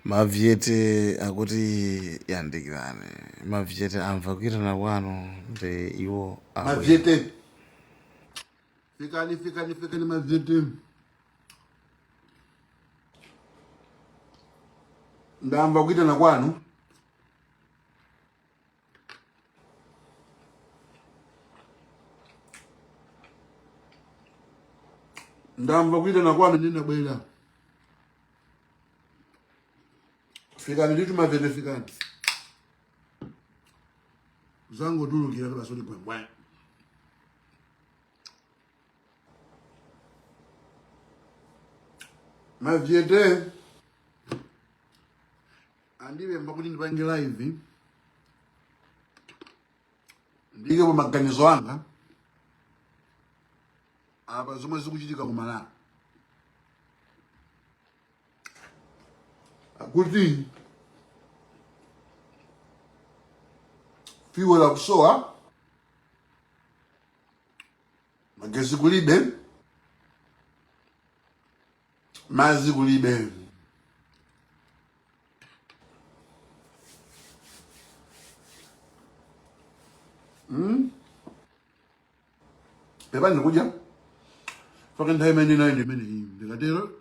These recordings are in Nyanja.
Mavyete akuti yandikirane. Mavyete amva kuitana kwanu ndi iwo Mavyete. Fikani mavyete. Ndamva kuitana kwanu. Ndamva kuitana kwanu ndinabwera. Fikani nditu mavyete fikani. Zango tulukira basoli bwe. Mavyete andiwe mbakuti ndipange live ndike po maganizo anga apa zomwe zikuchitika ku Malawi akuti fiwo la kusowa magezi kulibe mazi kulibe Pepa ndikuja Faka nthawi imene nayo ndimene iyi ndikatero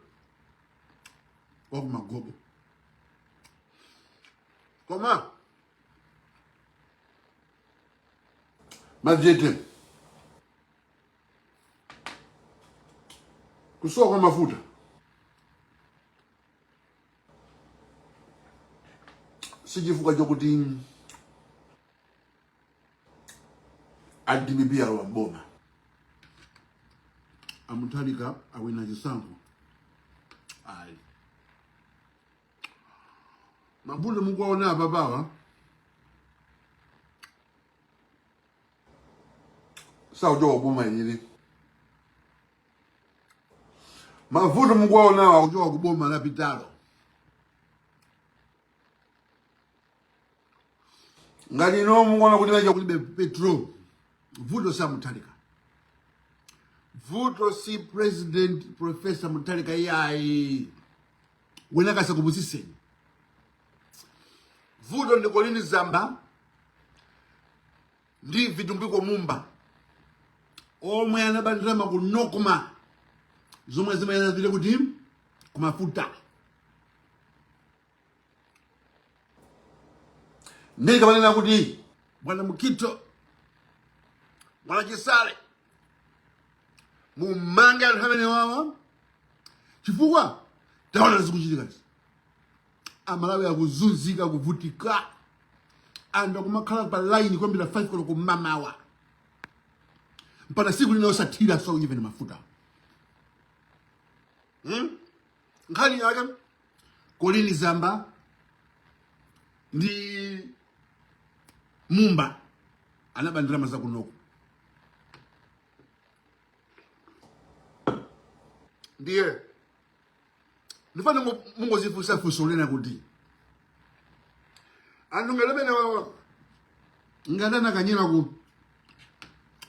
wakumagobo koma Mavyete kusowa kwa mafuta sichifukwa chokuti adimibi wa mboma Mutharika awina chisankho ayi mavuto mukuwaona apapawa sauchoka kuboma ili mavuto mukuwaona akuchoka kuboma la Pitalo ngati no mukuona kuti nacho kulibe petrol vuto sa Mutharika vuto si President Professor Mutharika yayi wena kasa kubusiseni vuto ndi Colleen Zamba ndi Vitumbiko Mumba omwe anabandirama ku Nokoma zomwe zimayana zile kuti kumafuta ndika manena kuti bwana Mukito mwana Chisale mumange anthu amene wawa chifukwa taona zikuchitika Amalawi akuzunzika kuvutika anthu akumakhala pa line kwambira 5 koloko mamawa mpaka siku lina osathira so even mafuta nkhani yake Colleen Zamba ndi Mumba anabandirama za kunoko ndiye ndifana mungozifusa fusolena kuti anthu ngalebene wawa ngatana kanyera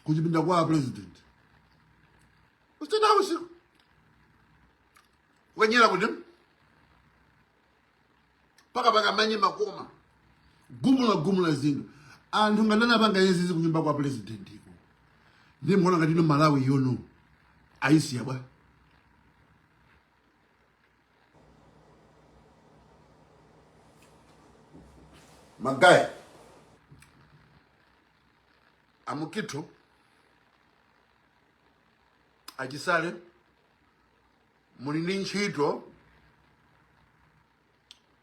kuchipinda kwa president usitenda usiku wanyera kuti paka manye makoma gumula zinthu anthu ngatana panga izi kunyumba kwa president iko ndi mbona ngati no Malawi yono aisiya bwa Magai Amukito Achisale mulini ntchito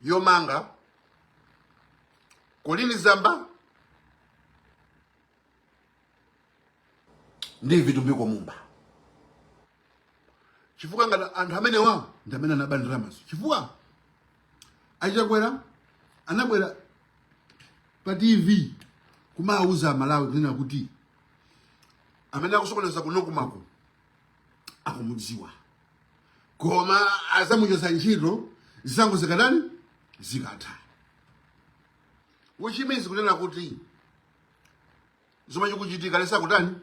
yomanga Colleen Zamba ndi Vitumbiko Mumba chifukwa ngati anthu amene wawo ndi amene anabandiramaso chifukwa achakwera anabwera pa TV kumauza Malawi kunena kuti amene akusokoneza kunokumako akumudziwa koma azamuchosa ntchito zisango zikatani zikatha uchimizi kunena kuti zomwe chikuchitika lesa kutani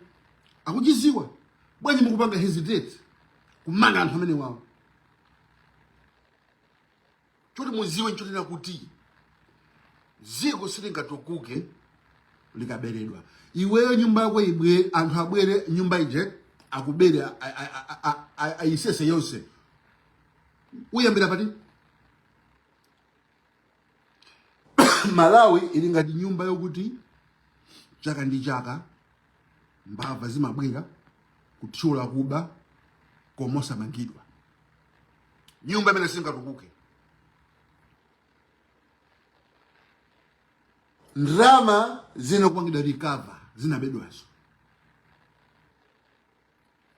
akuchiziwa bwanji mukupanga hesitate kumanga anthu amene wawo choti muziwe nchotena kuti ziko silingatukuke likaberedwa. Iweyo nyumba yako ibwe anthu abwere nyumba ije akubere ayisese yonse. Uyambira pati? Malawi ili ngati nyumba yokuti chaka ndi chaka mbava zimabwera kuthyola kuba komosa mangidwa. Nyumba imene singatukuke. Ndrama zinokupangidwa recover zinabedwazo.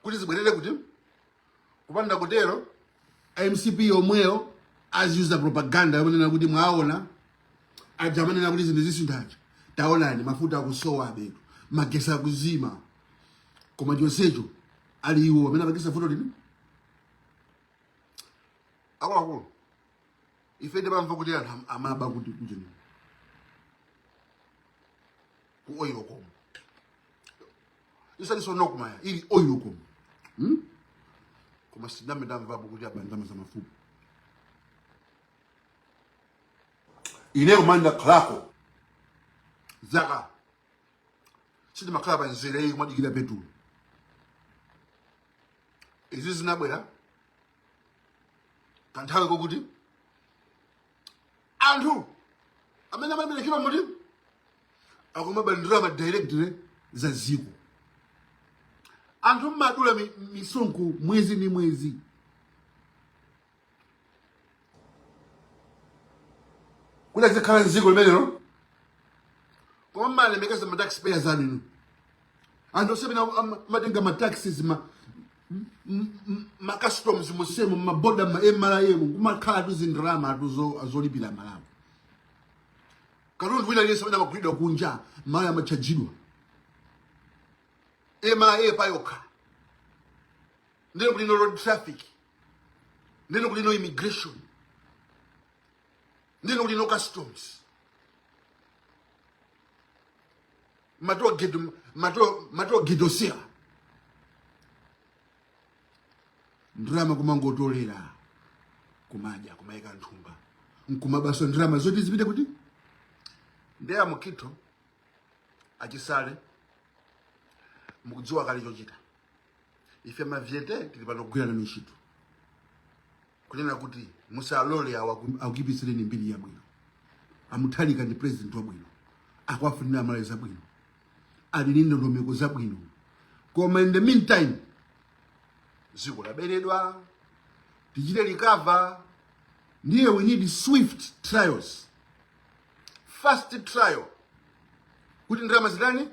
Kuti zibwerere kuti kupanda kutero MCP yomweyo aziuza propaganda yonena kuti mwaona ajamanena kuti zinthu zisinthaje. Taonani mafuta akusowa abedu, magesi akuzima. Koma chonsecho ali iwo amene apakisa foto lini. Akulu ife ndipamva kuti anthu amaba kuti kucheni ku Oilcom. Isali sono kumaya ili Oilcom. Koma sidame ndamva kuti abandama za mafuta. Ine kumanda klako zaka sidi maklaba nzira iyi kumadikira petrol. Izi zinabwera kanthawe kokuti anthu amene amaberekera muti akumabandira ma director za ziko. Anthu mmadula misonko mwezi ni mwezi. Kuna zikhala nziko limenelo koma mali mekeza ma taxpayers aninu. Anthu sebena matenga ma taxes ma customs musemo ma border ma MRM kumakhala tuzindrama azolipira malawo. Kalundu wina lesa bena makugwidwa kunja mali amachajidwa. MRA payoka. Ndeno kulino road traffic. Ndeno kulino immigration. Ndeno kulino customs. Mato gidosea. Ndrama kumangotolera kumaja kumaika nthumba. Nkumabaso ndrama zoti zipite kuti ndeya mukito achisale mukudziwa kale chochita. Ife mavyete tilipano kugwira na mishito. Kunena kuti musalole akukipisireni mbiri ya bwino. Amuthalika ndi president wa bwino. Akwafunira amalawi za bwino. Alilindo ndondomeko za bwino. Koma in the meantime ziko laberedwa tichite recover. Ndiye we need swift trials. Fast trial. Kuti ndrama zidani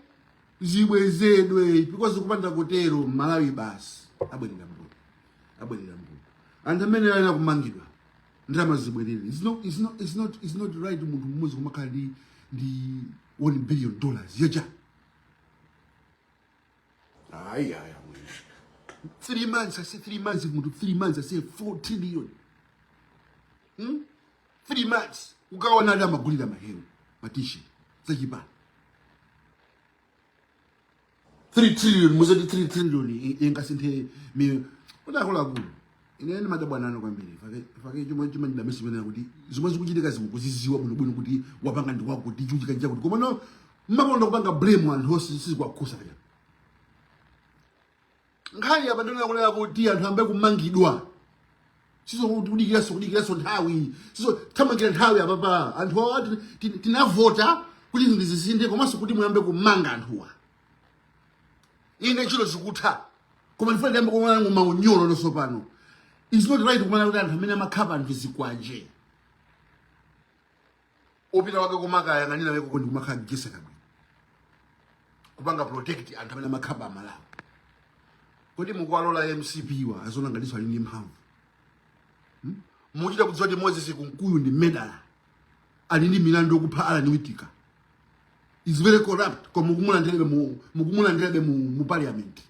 zibwezedwe because kupanda kutero Malawi basi abwerera mbuyo. Anthu amene ali kumangidwa ndrama zibwerere. It's not right munthu mmodzi kumakhala ndi $1 billion yocha. Ayi 3 months, I say 3 months, if 3 months, I say 4 trillion. 3 months. Ukawa nada magulira mahero. Matishi. Zakiba. 3 trillion, muzadi 3 trillion. Yenga sinte mi. Kuna kula kulu. Ine madabwa nano kwa mbili. Fake chuma nida mesi wena kuti. Zumazu kujitika zimu. Kuziziwa bunu kuti. Wapanga ndi wako kuti. Juji kanjia kuti. Kumano. Mbakondo kupanga blame one. Hosi sisi kwa kusa kaya. Nkhani abandona kulera kuti anthu ambe kumangidwa. Sizo kudikiraso nthawi. Sizo tamangira nthawi apapa. Anthu tinavota kuti ndizisinde komanso kuti muyambe kumanga anthuwa. Ine chilo zikutha. Koma ndifuna ndiyambe kumana ngomaunyolo losopano. It's not right kumana kuti anthu amene amakhapa anthu zikwanje. Opita wake kumaka yang'anira weko kuti kumakhala gesa kabwi. Kupanga protect anthu amene amakhapa amalawo. Kuti mukwalola MCP wa azona ngaliso ali ndi mphamvu. Muchita kudziwa kuti Moses Kunkuyu ndi medala. Ali ndi milandu okupha Alan Whittaker. Is very corrupt kwa mukumulandirebe mu parliament.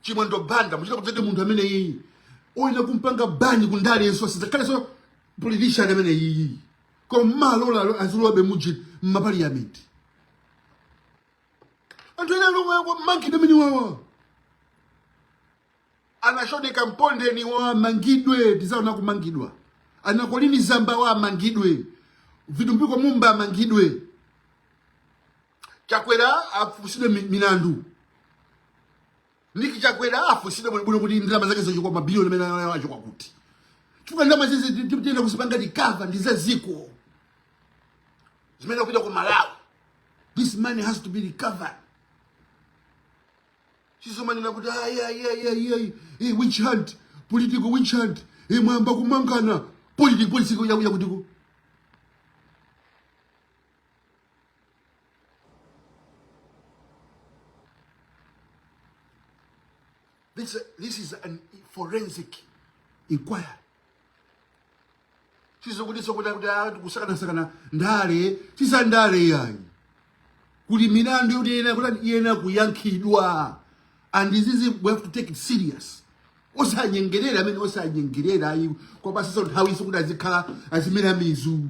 Chimwe ndo banda muchita kudziwa kuti munthu amene iyi oyina kumpanga bani kundali ensosi zakale so politician amene iyi. Kwa malola azulobe muji mu parliament. Anthu ena lomwe mankide mini wawa. Anashoneka mponde ni wa mangidwe tizaona kumangidwa. anakolini zamba wa amangidwe, Vitumbiko Mumba amangidwe, Chakwera afuside milandu, Niki Chakwera afuside kuti ndalama zake zochokwa mabilioni amene achokwa kuti. Chifukwa ndalama zizi tipitenda kusipanga recover ndizaziko. Zimene kupita ku Malawi. This money has to be recovered. Chisomani na kuti witch hunt, political witch hunt, mwamba kumangana, political ya kutiko. This is a forensic inquiry. Chizokudiso kuti kusakana ndale, chisa ndale yayi. Kuli milandu yoti yena kuyankhidwa. And this is, we have to take it serious. Osanyengerera amene osanyengerera ayi kwa basi so how iso kuti azikhala azimera mizu.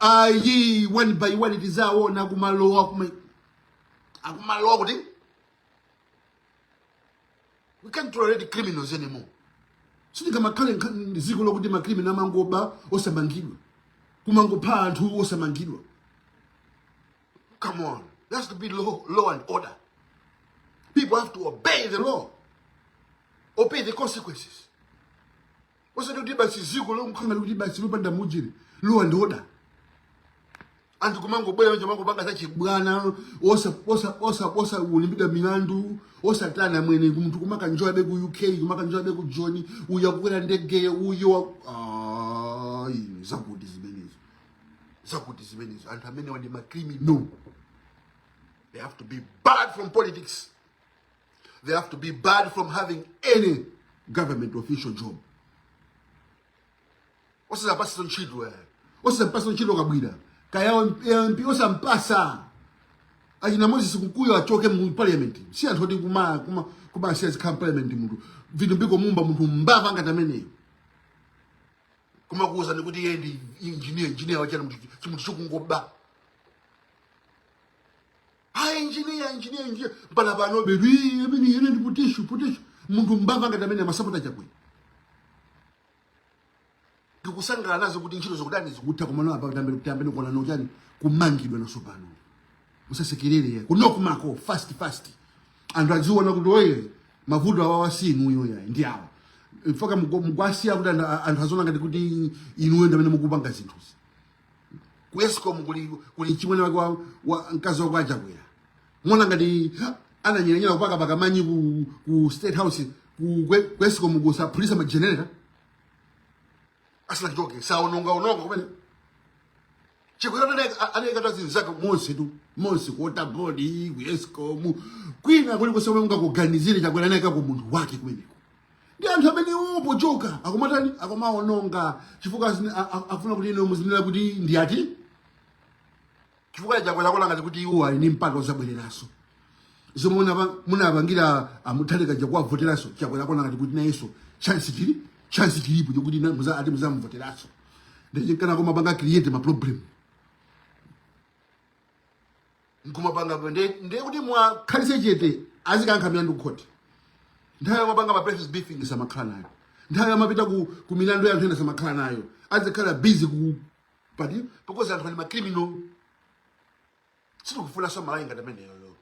Ayi one by one itizaona kumalowa kuti we can't tolerate criminals anymore. Sindika makhale ziko lokuti makrimina amangoba osamangidwa. Kumangopha anthu osamangidwa. Come on. There has to be law and order. People have to obey the law. Obey the consequences. What's the difference? Ziko lo mkhanga lokuti basi lopanda mujiri. Law and order. Antu kumango bwela nje mango banga sachi bwana osa ulimbida milandu osa tana mwene mtu kumaka njoya be ku UK kumaka njoya be ku Johnny uya kukwera ndege uyo zakuti zibenizo antu amene wandi makrimi no. They have to be barred from politics. They have to be barred from having any government official job. Osa zapasa nchidwe. Osa zapasa nchidwe kabwida. Kaya MP osampasa ajina Moses Kukuyo achoke mu parliament si anthu oti kuma siya parliament munthu Vitumbiko Mumba munthu mbava ngati amene kumakuuza kuti iye ndi engineer wachana munthu chokungoba engineer mpana pano bebi amene yene ndi putishu munthu mbava ngati amene amasapota chakwe ndikusangala nazo kuti ntchito zokudani zikutha kumano apa kutambeni kuona nochani kumangidwa naso pano musasekerere kunokumako fast anthu adziona kuti oye mavuto awa sinu uyo ya ndi awa mfoka mugwasiya kuti anthu azona ngati kuti inuyo ndamene mukupanga zinthu kuEscom kuli chimwene wake wa mkazi wako achakwera mona ngati ananyenyera kupaka pakamanyi ku State House kuEscom kusapulisa magenerator asina joke saononga kumene chikwera aneka zinzaka monse kuota body kuEscom kwina kuli kusema ungakuganizire chakwera aneka ku munthu wake kumeneko ndi anthu amene upo joka akumatani akumaononga chifukwa afuna kuti ino muzinena kuti ndi ati chifukwa chakwera kolanga kuti iwo ali ndi mpaka uzabwereraso zomwe munapangira amuthalika jakwa voteraso chakwera kolanga kuti nayeso chance chilipo chokuti ati muzamvoteraso ndechikana kumapanga create ma problem nkumapanga ndiye kuti mwakhalise chete azikankha milandu kukhoti nthawi yamapanga ma precious beefing samakhala nayo nthawi yamapita ku milandu yanthu ena samakhala nayo azikhala busy pati because anthu ali macriminal sitikufuna so malayi ngati ameneyo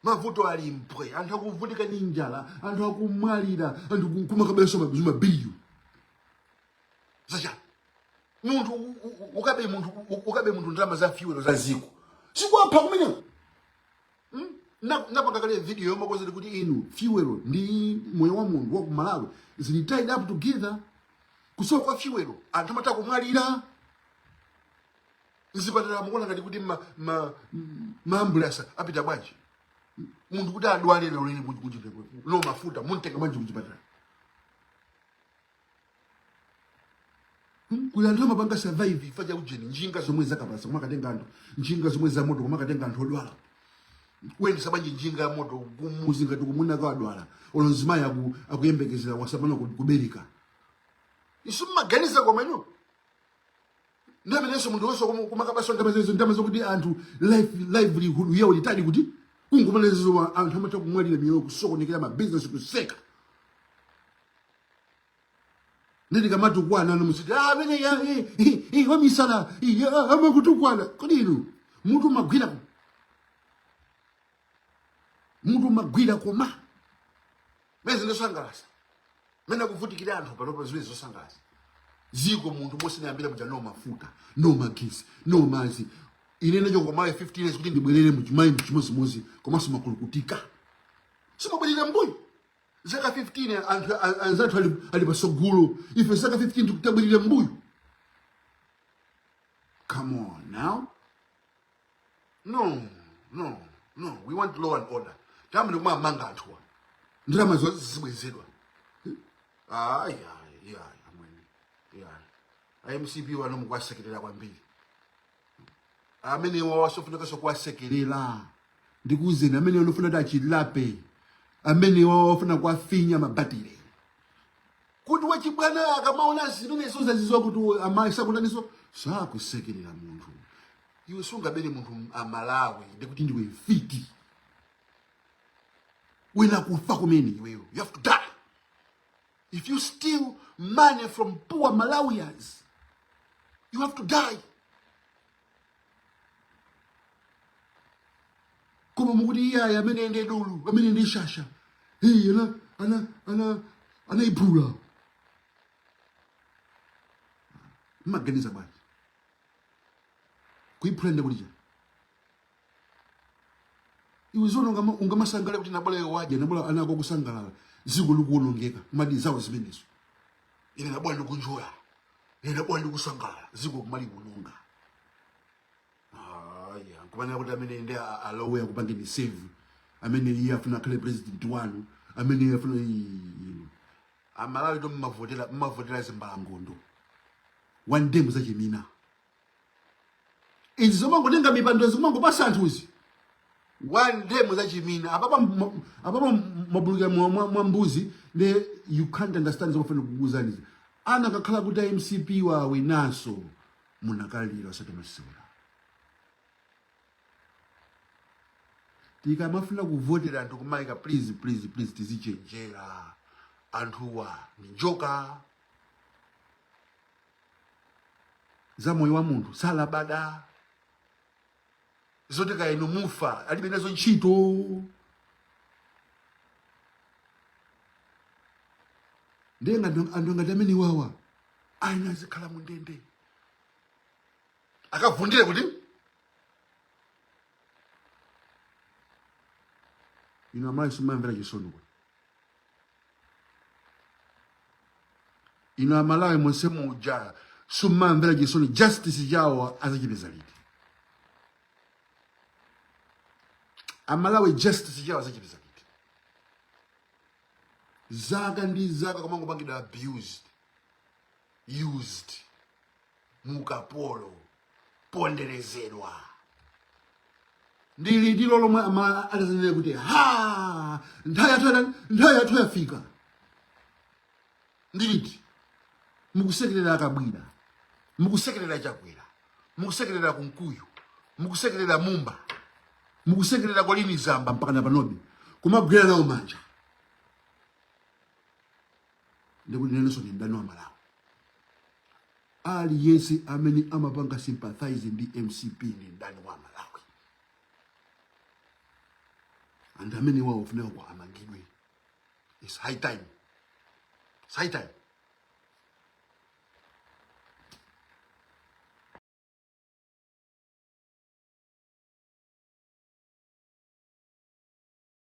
mavuto ali mpwe anthu akuvutika ndi njala anthu akumwalira anthu kumakabeso mabiliyo zacha munthu ukabe munthu ndalama za fuel za ziko sikwapha kumenya napanga kale video yomwe kozeti kuti inu fuel ndi moyo wa munthu wa ku Malawi is tied up together kusowa kwa fuel anthu amata kumwalira nzipatala mukola ngati kuti ma ambulance apita bwanji munthu kuti adwale na ulele kuchipeko no mafuta munteka bwanji kuchipatala kuli anthu amapanga survive ifaja ujeni njinga zomwe zakapasa kumakatenga anthu njinga zomwe za moto kumakatenga anthu odwala kuyendesa bwanji njinga ya moto kumuzi ngati kumuna kadwala olonzimayi akuyembekezera wasapano kubereka isu maganiza komeno ndamenenso munthu wonse kumakabaso ndamazezo ndamazo kuti anthu livelihood yawo litali kuti kungomanezo anthu amata kumwalira miyoyo kusokonekera ma business kuseka ndeti kamatukwana nomusiti amene ya wamisala amakutukwana kodi inu mutu magwira koma mezi ndosangalasa mena kuvutikira anthu panopa ziwezi zosangalasa ziko munthu mosinayambira muja no mafuta no magesi no mazi ine nacho ngomaye 15 years kuti ndibwerere muchimayi chimozimozi komanso makulukutika simabwerera mbuyo zaka 15 anthu anzathu ali pasogolo ife zaka 15 tikutabwerera mbuyo. Come on now. No, we want law and order. Tamu ni manga anthuwa ndalama zonse zibwezedwa IMCP wano mukwasekerera kwambiri amene wawasofunika sokwasekerera ndikuuzeni amene wanofuna tachilape amene wawafuna kwafinya mabatire kuti wachibwana akamaona zimene zozaziziwa kuti amaisakundaniso sakusekerera munthu iwe sungabere munthu amalawi ndikuti ndiwe fiti wena kufa kumene iweyo you have to die if you steal money from poor Malawians you have to die. Koma mukuti iya amene ende dulu amene ende shasha ana iphula maganiza bwana kuiphulende kulija iwe zona ungamasangala kuti nabala waje nabala anako kusangalala ziko likuonongeka madi zawo zimenezo ine nabala ndikunjoya ine nabala ndikusangalala ziko kumali kulunga kubana kuti amene ende alowe kupanga ni save amene iye afuna kale president wanu amene iye afuna amalawi to mmavotera zimbalangondo one day muzachimina izi zomangotenga mipando zimangopasa anthuzi one day muzachimina apapa mabuluka mwambuzi ne you can't understand zomafuna kukuzaniza ana kakhala kuti IMCP wawe naso munakalira osatamasewera tika mafuna kuvotera anthu kumaika please tizichenjera anthuwa ninjoka za moyo wa munthu salabada zoteka inu mufa alibe nazo ntchito ndenga andongati amene wawa aina zikhala mundende akavundire kuti ino amayi sumamvera chisoni kuti ino amalawi monse muja sumamvera chisoni justice yawo azachipeza liti amalawi justice yawo azachipeza liti zaka ndi zaka kama ngopangidwa abused used mukapolo ponderezedwa ndili ndilo lomwe atazanene kuti nthawi yathu yafika ndiliti mukusekerera akabwira mukusekerera chakwera mukusekerera kunkuyu mukusekerera mumba mukusekerera kolini zamba mpaka na panobe kumagwira nawo manja ndikuti nenso ni mdani wa Malawi aliyense amene amapanga sympathize ndi MCP ni mdani wa Malawi and amene wawo funeka kwa amangidwe. It's high time